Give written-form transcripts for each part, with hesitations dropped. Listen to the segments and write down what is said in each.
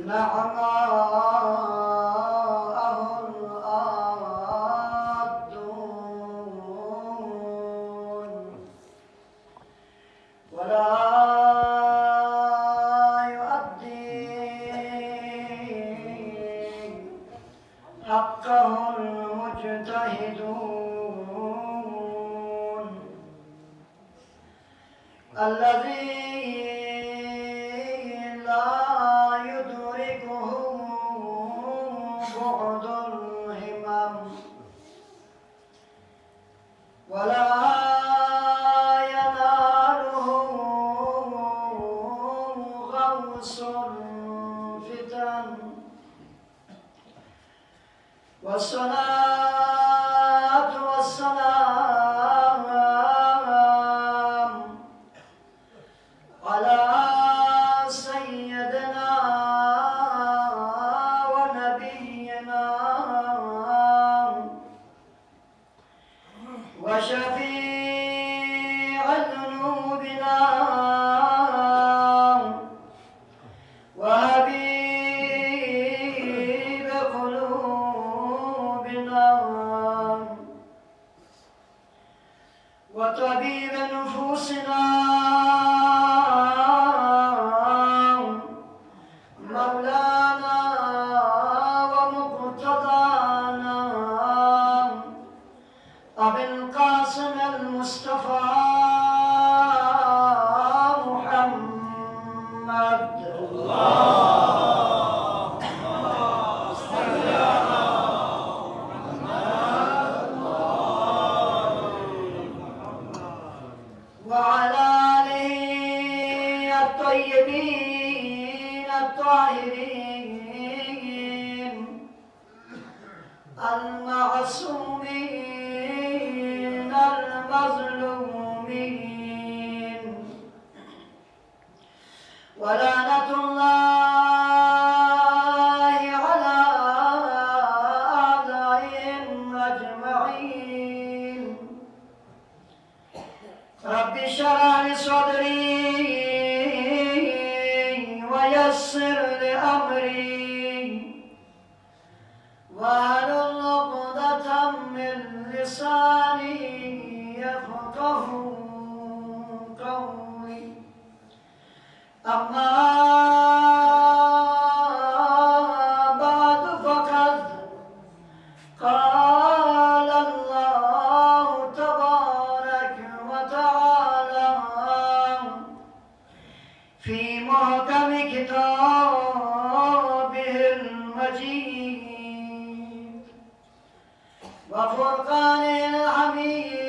نعماءه الآدون ولا حقه المجتهدون الذي لا يدركه بعد الهمم ولا يناله غوص الفتن والصلاة والسلام على سيدنا ونبينا وشفيع ذنوبنا وحبيب قلوبنا وطبيب نفوسنا مولانا ومقتضانا أبي القاسم المصطفى محمد وعلى آله الطيبين الطاهرين المعصومين المظلومين ولعنة الله على أعدائهم أجمعين رب اشرح لي صدري ويسر لي أمري واحلل عقدة من لساني يفقه قولي أما بعد فقد قال الله تبارك وتعالى في محكم كتابه المجيد وفرقانه الحميد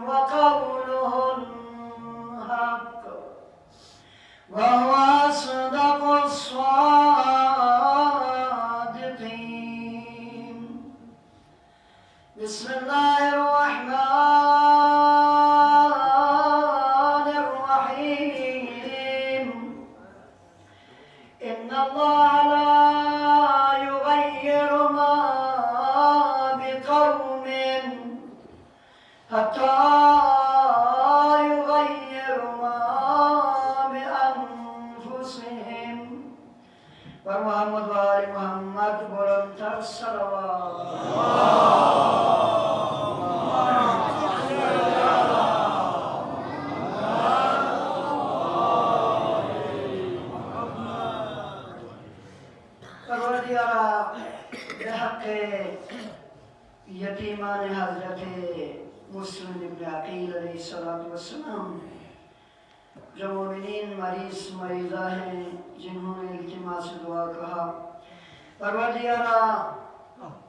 وقوله الحق وهو أصدق الصادقين بسم الله الرحمن الرحيم إن الله لا يغير ما بقوم حتى يغيروا ما بأنفسهم ومحمد وآل محمد بلند الصلوات پروردگارا بحق یتیمان حضرت مسلم ابن عقیل علیہ السلام جو مومنین مریضہ ہیں جنہوں نے التماس سے دعا کہا پروردگارا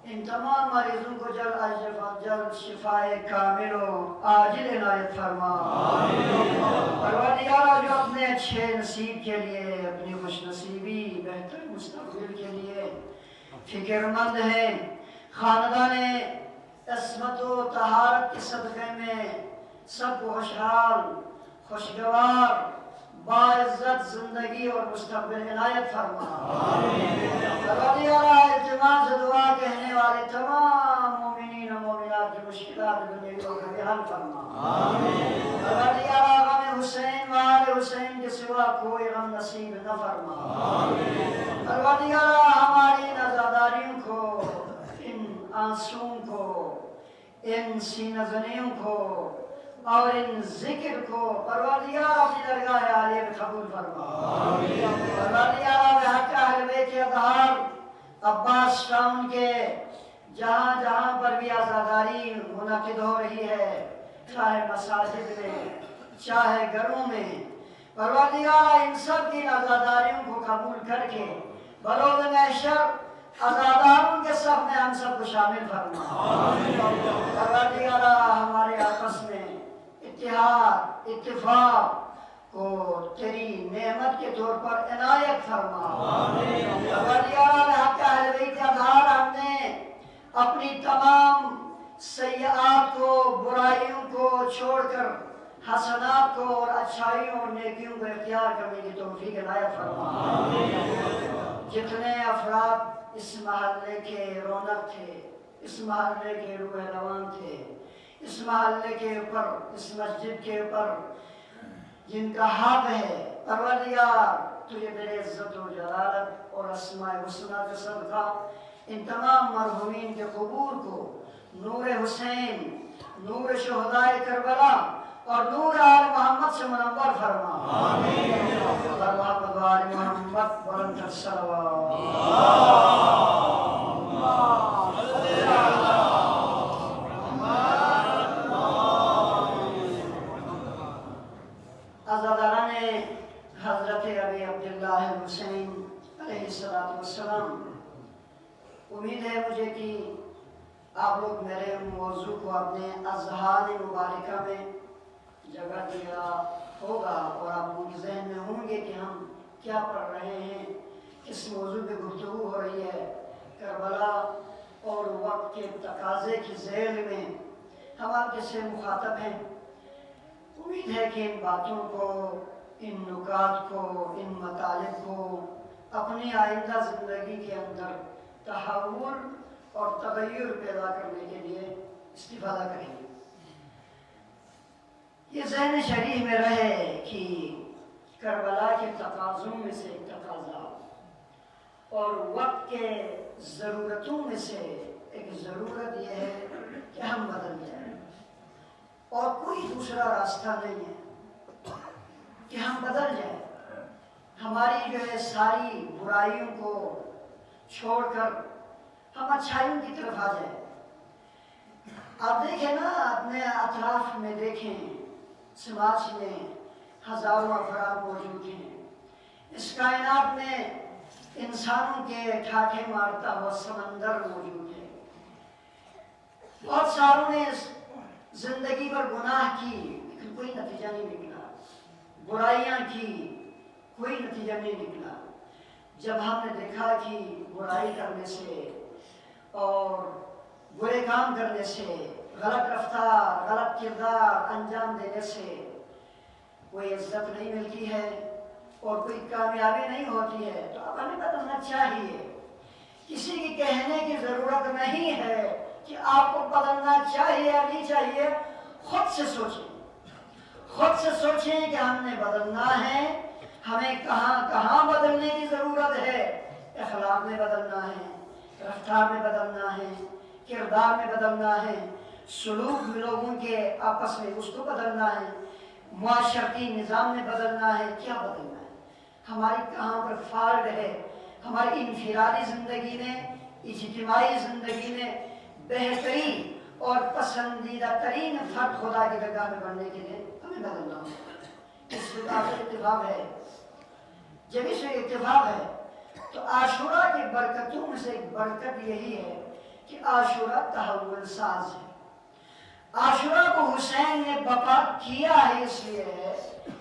ان تمام مریضوں کو جلد شفاء کامل و عاجل عنایت فرما پروردگارا جو اپنے اچھے نصیب کے لیے اپنی خوش نصیبی بہتر مستقبل کے لیے فکر مند ہیں خاندان عصمت و طہارت کے صدقے میں سب کو خوشحال خوشگوار باعزت زندگی اور مستقبل عنایت فرما پروردگارا التماس دعا کہنے والے تمام مومنین و مومنات کی مشکلات دنیا کو حل فرما پروردگارا غم حسین و آل حسین کے سوا سوا کوئی غم نصیب نہ فرما۔ پروردگارا ہماری ان عزاداریوں کو، ان آنسوؤں کو، ان سینہ زنیوں کو اور ان ذکر کو پروردگار اپنی درگاہ عالیہ میں قبول فرما۔ پروردگار بحق اہل بیت اطہار عباس ٹاؤن کے جہاں جہاں پر بھی عزاداری منعقد ہو رہی ہے، چاہے مساجد میں چاہے گھروں میں، پروردگار ان سب کی عزاداریوں کو قبول کر کے بروز محشر عزاداروں کے صف میں ہم سب کو شامل فرما۔ پروردگار ہمارے آپس میں اتحاد اتفاق کو تیری نعمت کے طور پر عنایت فرما۔ پروردگار حق اہل بیت اطہار ہم نے اپنی تمام سیئات کو، برائیوں کو چھوڑ کر حسنات کو اور اچھائیوں اور نیکیوں کو اختیار کرنے کی توفیق عنایت فرما۔ جتنے افراد اس محلے کے رونق تھے، اس محلے کے روح روان تھے، اس محلے کے اوپر، اس مسجد کے اوپر جن کا حق ہے، پروردگار تجھے میرے عزت و جلالت اور اسماء حسنہ کے صدقہ ان تمام مرحومین کے قبور کو نور حسین، نور شہدائے کربلا اور نور آل محمد سے منور فرما۔ اللہ محمد و آل محمد بلند الصلوات۔ عزاداران حضرت ابی عبداللہ حسین علیہ السلام، امید ہے مجھے کہ آپ لوگ میرے موضوع کو اپنے اذہان مبارکہ میں جگہ دیا ہوگا اور آپ لوگ کے ذہن میں ہوں گے کہ ہم کیا پڑھ رہے ہیں، کس موضوع پہ گفتگو ہو رہی ہے۔ کربلا اور وقت کے تقاضے کی ذیل میں ہم آپ کے سے مخاطب ہیں۔ امید ہے کہ ان باتوں کو، ان نکات کو، ان مطالب کو اپنی آئندہ زندگی کے اندر تحول اور تغیر پیدا کرنے کے لیے استفادہ کریں گے۔ یہ ذہن شریح میں رہے کہ کربلا کے تقاضوں میں سے ایک تقاضا اور وقت کے ضرورتوں میں سے ایک ضرورت یہ ہے کہ ہم بدل جائیں، اور کوئی دوسرا راستہ نہیں ہے کہ ہم بدل جائیں، ہماری جو ہے ساری برائیوں کو چھوڑ کر ہم اچھائیوں کی طرف آ جائیں۔ آپ دیکھیں نا، اپنے اطراف میں دیکھیں، سماج میں ہزاروں افراد موجود ہیں، اس کائنات میں انسانوں کے ٹھاٹھے مارتا ہوا سمندر موجود ہے، بہت ساروں نے زندگی پر گناہ کی لیکن کوئی نتیجہ نہیں نکلا، برائیاں کی کوئی نتیجہ نہیں نکلا۔ جب ہم نے دیکھا کہ برائی کرنے سے اور برے کام کرنے سے، غلط رفتار، غلط کردار انجام دینے سے کوئی عزت نہیں ملتی ہے اور کوئی کامیابی نہیں ہوتی ہے، تو اب ہمیں بدلنا چاہیے۔ کسی کی کہنے کی ضرورت نہیں ہے کہ آپ کو بدلنا چاہیے یا نہیں چاہیے، خود سے سوچیں، خود سے سوچیں کہ ہم نے بدلنا ہے، ہمیں کہاں کہاں بدلنے کی ضرورت ہے۔ اخلاق میں بدلنا ہے، رفتار میں بدلنا ہے، کردار میں بدلنا ہے، سلوک لوگوں کے آپس میں اس کو بدلنا ہے، معاشرتی نظام میں بدلنا ہے۔ کیا بدلنا ہے؟ ہماری کہاں پر فالٹ ہے؟ ہماری انفرادی زندگی میں، اجتماعی زندگی میں بہترین اور پسندیدہ ترین فرد خدا کی درگاہ میں بننے کے لیے ہمیں بدلنا ہوگا۔ اس بات سے اتفاق ہے، جب اس میں اتفاق ہے تو عاشورہ کی برکتوں میں سے ایک برکت یہی ہے کہ عاشورہ تحول ساز ہے۔ عاشورہ کو حسین نے بپا کیا ہے اس لیے ہے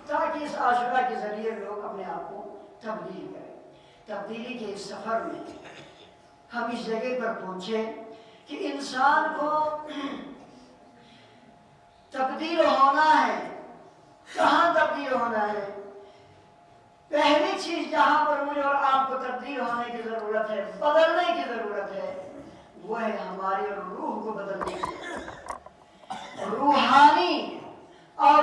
تاکہ اس عاشورہ کے ذریعے لوگ اپنے آپ کو تبدیل کریں۔ تبدیلی کے اس سفر میں ہم اس جگہ پر پہنچے کہ انسان کو تبدیل ہونا ہے۔ کہاں تبدیل ہونا ہے؟ پہلی چیز جہاں پر مجھے اور آپ کو تبدیل ہونے کی ضرورت ہے، بدلنے کی ضرورت ہے، وہ ہے ہماری روح کو بدلنے کی۔ روحانی اور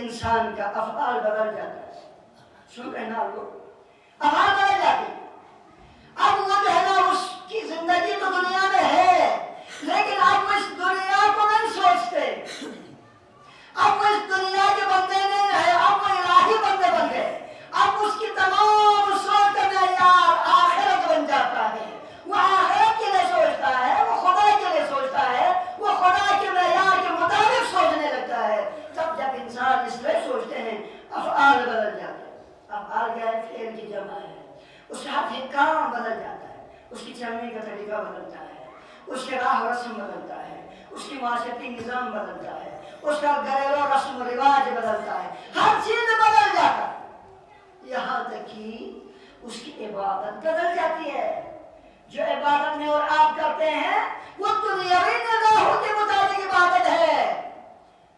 انسان کا افعال بدل جاتا ہے. سن رہے نا لوگ؟ افعال بدل جاتے ہیں. اب وہ جو ہے نا اس کی زندگی تو دنیا میں ہے لیکن اب وہ اس دنیا کو نہیں سوچتے. اب وہ اس دنیا کے بندے نہیں رہے, اب وہ الہی بندے بن گئے. اب اس کی تمام سوچ کا معیار آخرت بن جاتا ہے. وہ آخرت کے لیے سوچتا ہے, وہ خدا کے لیے سوچتا ہے, وہ خدا کے معیار کے مطابق سوچنے لگتا ہے. تب جب انسان اس طرح سوچتے ہیں افعال بدل جاتے ہیں. افعال کیا ہے؟ فعل کی جمع ہے. اس کا ہر کام بدل جاتا ہے, اس کی چلنے کا طریقہ بدلتا ہے, اس کے راہ و رسم بدلتا ہے, اس کی معاشرتی نظام بدلتا ہے, اس کا گھریلو رسم و رواج بدلتا ہے, ہر چیز بدل جاتا ہے. یہاں تک کہ اس کی عبادت بدل جاتی ہے. جو عبادت میں اور آپ کرتے ہیں وہ دنیاوی نگاہوں کے مطابق عبادت ہے.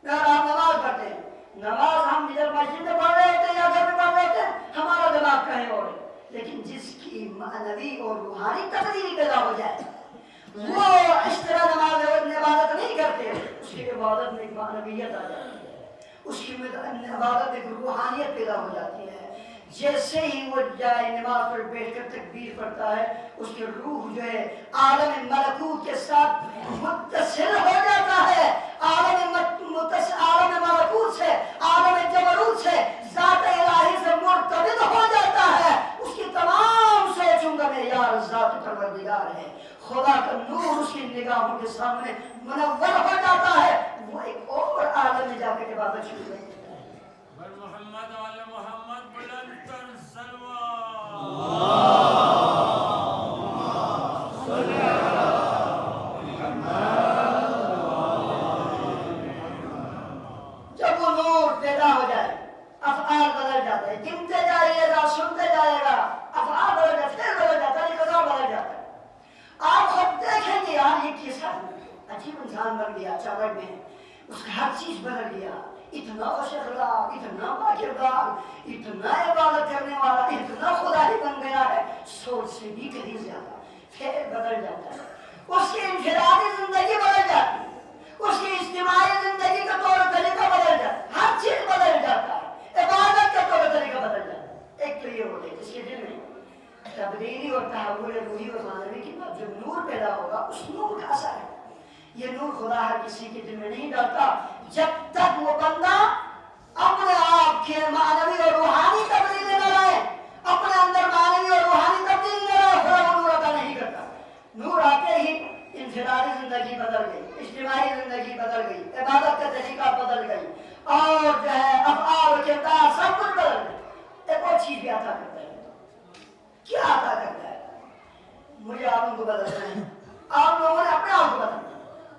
اگر آپ نماز پڑھتے ہیں, نماز ہم ادھر مسجد میں پڑھ رہے ہوتے ہیں یا گھر میں پڑھ رہے ہوتے ہیں, ہمارا دماغ کہیں اور ہے. لیکن جس کی معنوی اور روحانی تبدیلی پیدا ہو جائے وہ اس طرح نماز عبادت نہیں کرتے, اس کی عبادت میں ایک معنویت آ جاتی ہے, اس کی عبادت میں ایک روحانیت پیدا ہو جاتی ہے. جیسے ہی وہ جائے نماز پر بیٹھ کر تکبیر پڑھتا ہے, اس کی روح جو ہے عالم ملکوت کے ساتھ متصل ہو جاتا ہے. عالم ملکوت سے, عالم جبروت سے, ذات الہی سے مرتبط ہو جاتا ہے. اس کی تمام سوچوں کا معیار ذات پروردگار ہے. خدا کا نور اس کی نگاہوں کے سامنے منور ہو جاتا ہے. وہ ایک اور عالم میں جا کے عبادت شروع کرتا ہے. محمد والے محمد بلند تر سلوات. جب وہ نور پیدا ہو جائے افعال بدل جاتے ہیں. گنتے جائیے گا, سنتے جائے گا, افعال بدل جاتے, پھر بدل جاتا ہے, قضا بدل جاتا ہے. آپ خود دیکھیں گے یار یہ کیسا عجیب انسان بن گیا اچانک میں, اس کا ہر چیز بدل گیا. اتنا خوش اخلاق, اتنا باکردار, اتنا عبادت کرنے والا, اتنا خدا ہی بن گیا ہے, سوچ سے بھی کہیں زیادہ. پھر بدل جاتا ہے. اس کی انفرادی زندگی بدل جاتی ہے, اس کی اجتماعی زندگی کا طور طریقہ بدل جاتا ہے, ہر چیز بدل جاتا ہے, عبادت کا طور طریقہ بدل جاتا ہے. ایک تو یہ ہوتا ہے جس کے دل میں تبدیلی اور تحول روحی اور معنوی کے بعد جو نور پیدا ہوگا اس نور کا اثر ہے. یہ نور خدا ہر کسی کے دل میں نہیں ڈالتا جب تک وہ بندہ اپنے آپ کے معنوی اور روحانی تبدیلی نہ لائے, اپنے اندر معنوی اور روحانی تبدیلی نہ لائے, خدا وہ نور عطا نہیں کرتا. نور آتے ہی انفرادی زندگی بدل گئی, اجتماعی زندگی بدل گئی, عبادت کا طریقہ بدل گئی, اور جو ہے افعال و کردار سب کچھ بدل گئی. ایک اور چیز بھی عطا کرتا ہے. کیا عطا کرتا ہے؟ مجھے آپ ان کو بدلنا ہے, آپ لوگوں نے اپنے آپ کو بدلنا ہے.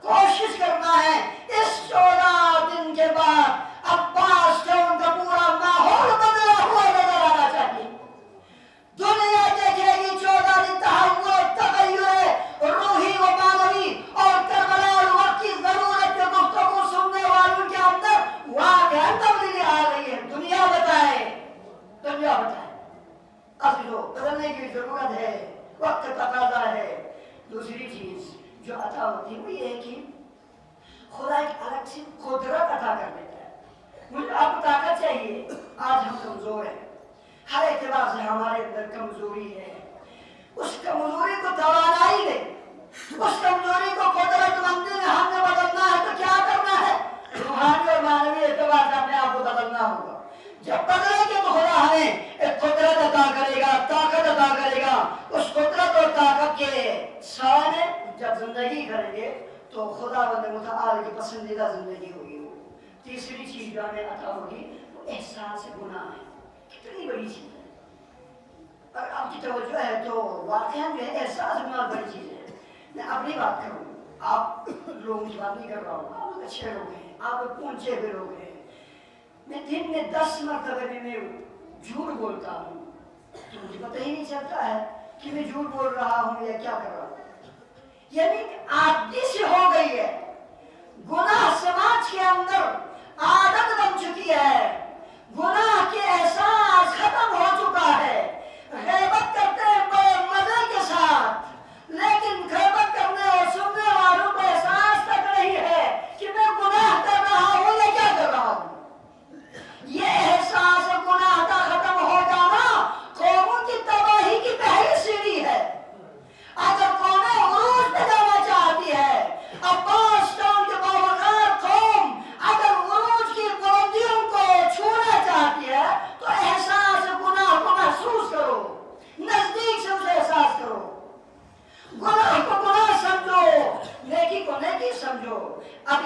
کوشش کرنا ہے اس 14 دن کے بعد عباس سے ان کا پورا ماحول بدلا ہوا نظر آنا چاہیے. دنیا دیکھے گی 14 دن تحول, تغیر روحی و معنوی, اور کربلا اور وقت کی ضرورت کے گفتگو سننے والوں کے اندر واقعا تبدیلی آ گئی ہے. دنیا بتائے, دنیا بتائے. اب جو بدلنے کی ضرورت ہے, وقت تقاضا ہے. دوسری چیز جو عطا ہوتی ہے وہ یہ ہے کہ خدا ایک الگ سی قدرت عطا کر دیتا ہے. مجھے آپ کو طاقت چاہیے, آج ہم کمزور ہیں, ہر اعتبار سے ہمارے اندر کمزوری ہے. اس کمزوری کو توانائی دے, اس کمزوری کو قدرت مندی میں ہم نے بدلنا ہے تو کیا کرنا ہے؟ روحانی اور معنوی اعتبار سے اپنے آپ کو بدلنا ہوگا. جب بدلے گے تو خدا ہمیں ایک قدرت عطا کرے گا, طاقت عطا کرے گا. اس قدرت اور طاقت کے سامنے جب زندگی کریں گے تو خدا بند متعال کی پسندیدہ زندگی ہوگی. تیسری چیز جو ہمیں عطا ہوگی وہ احساس گناہ ہے. کتنی بڑی چیز ہے, اگر آپ کی توجہ ہے تو واقعا جو ہے احساس گناہ بڑی چیز ہے. میں اپنی بات کروں, آپ لوگوں کی بات نہیں کر رہا ہوں, آپ اچھے لوگ ہیں, آپ پہنچے ہوئے لوگ ہیں. میں دن میں 10 مرتبہ میں جھوٹ بولتا ہوں تو مجھے پتہ ہی نہیں چلتا ہے کہ میں جھوٹ بول رہا ہوں یا کیا کر رہا ہوں. یعنی عادی سے ہو گئی ہے. گناہ سماج کے اندر عادت بن چکی ہے. گناہ کے احساس ختم ہو چکا ہے. غیبت کرتے ہیں بڑے مزے کے ساتھ, لیکن غیبت کرنے اور سننے والوں کو احساس تک نہیں ہے کہ میں گناہ کر رہا ہوں یا کیا کر رہا ہوں.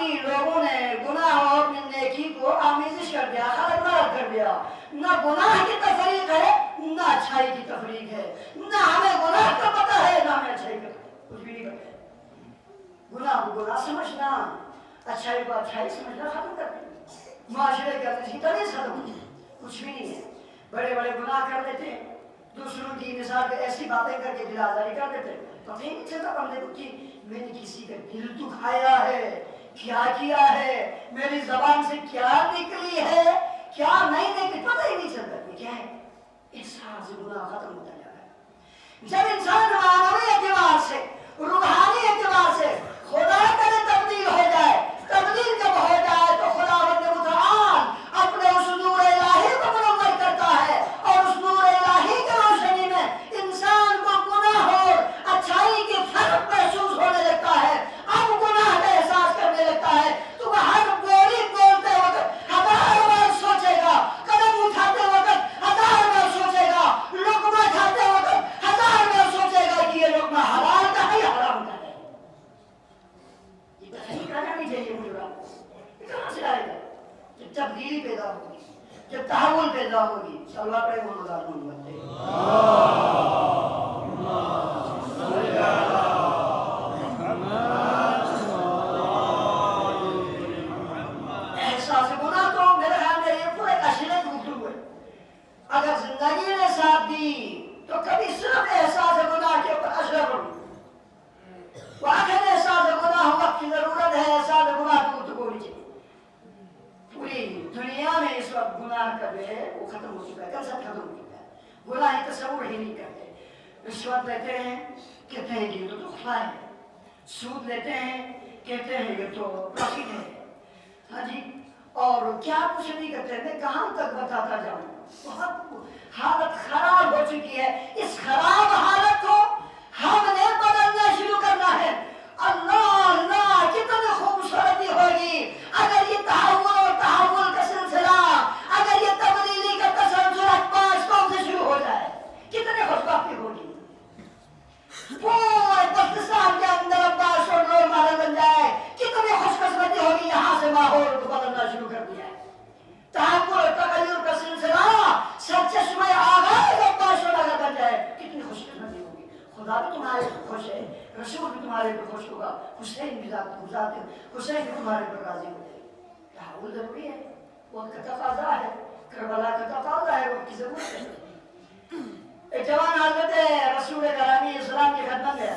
باقی لوگوں نے گناہ اور اپنی نیکی کو آمیزش کر دیا، خلط کر دیا. نہ گناہ کی تفریق ہے نہ اچھائی کی تفریق ہے، نہ ہمیں گناہ کا پتہ ہے نہ ہمیں اچھائی کا پتہ ہے، کچھ بھی نہیں کرتے. گناہ کو گناہ سمجھنا، اچھائی کو اچھائی سمجھنا ختم کر دیں. معاشرے کے اندر تمیز ختم ہو جائے، کچھ بھی نہیں ہے. بڑے بڑے گناہ کر دیتے ہیں، دوسروں کی مثال پہ ایسی باتیں کر کے دل آزاری کر دیتے ہیں. پتہ ہی نہیں چلتا بندے کو کہ میں نے کسی کا دل دکھایا ہے، کیا کیا ہے، میری زبان سے کیا نکلی ہے، کیا نہیں نکلی، پتہ ہی نہیں چلتا. یہ کیا ہے؟ احساس گناہ ختم ہوتا جا رہا ہے. جب انسان معنوی اعتبار سے، روحانی اعتبار سے خدا کرے تبدیل ہو جائے، تبدیل جب ہو جائے تو خداوند متعال اپنے اس نور الہی کو منور کرتا ہے، اور اس نور الہی کی روشنی میں انسان کو گناہ اور اچھائی کے فرق محسوس ہونے لگتا ہے. اب گناہ کا احساس کرنے لگتا ہے. تو وہ ہر بولی بولتے وقت 1000 بار سوچے گا، قدم اٹھاتے وقت 1000 بار سوچے گا، لقمہ کھاتے وقت 1000 بار سوچے گا کہ یہ لقمہ حلال کا ہے یا حرام کا ہے. یہ تحقیق آنا نہیں چاہیے مجھے آپ کو. یہ کہاں سے آئے گا؟ جب تبدیلی پیدا ہوگی، جب تحول پیدا ہوگی. صلوات پڑھیں محمد آدم بنتے احساس گناہ. تو میرے خیال میں یہ پورے اشرے کی گفتگو ہے. اگر زندگی نے ساتھ دی تو کبھی صرف احساس گناہ کے اوپر اشرا پڑھوں. واقعی احساس گناہ وقت کی ضرورت ہے، احساس گناہ کی گفتگو ہونی چاہیے. پوری دنیا میں اس وقت گناہ کا جو ہے وہ ختم ہو چکا ہے، کنسپٹ ختم ہو چکا ہے. گناہ ہی تصور ہی نہیں کرتے. رشوت لیتے ہیں، کہتے ہیں کہ یہ تو تحفہ ہے. سود لیتے ہیں، کہتے ہیں یہ تو پروفٹ ہے. ہاں جی، اور کیا کچھ نہیں کرتے. میں کہاں تک بتاتا جاؤں. بہت حالت خراب ہو چکی ہے. اس خراب حالت کو ہم نے بدلنا شروع کرنا ہے. اللہ اللہ کتنی خوبصورتی ہوگی اگر یہ تحول اور تحول کا سلسلہ، اگر یہ تبدیلی کا تسلسل 5 قوم سے شروع ہو جائے. کتنی خوشبختی ہوگی. پورے پاکستان کے اندر عباس اور رول ماڈل بن جائے. کتنی خوش قسمتی ہوگی. یہاں سے ماحول کو بدلنا شروع کر دیا ہے. تحول اور تغیر کا سلسلہ سرچشمہ آغاز عباس اور اگر بن جائے کتنی خوش قسمتی ہوگی. خدا بھی تمہارے پر خوش ہے، رسول بھی تمہارے پر خوش ہوگا، حسین بھی حسین بھی تمہارے پر راضی ہو جائے. تحول ضروری ہے، وقت کا تقاضا ہے، کربلا کا تقاضا ہے، وقت کی ضرورت ہے. ایک جوان حضرت رسول کرامی اسلام کی خدمت ہے.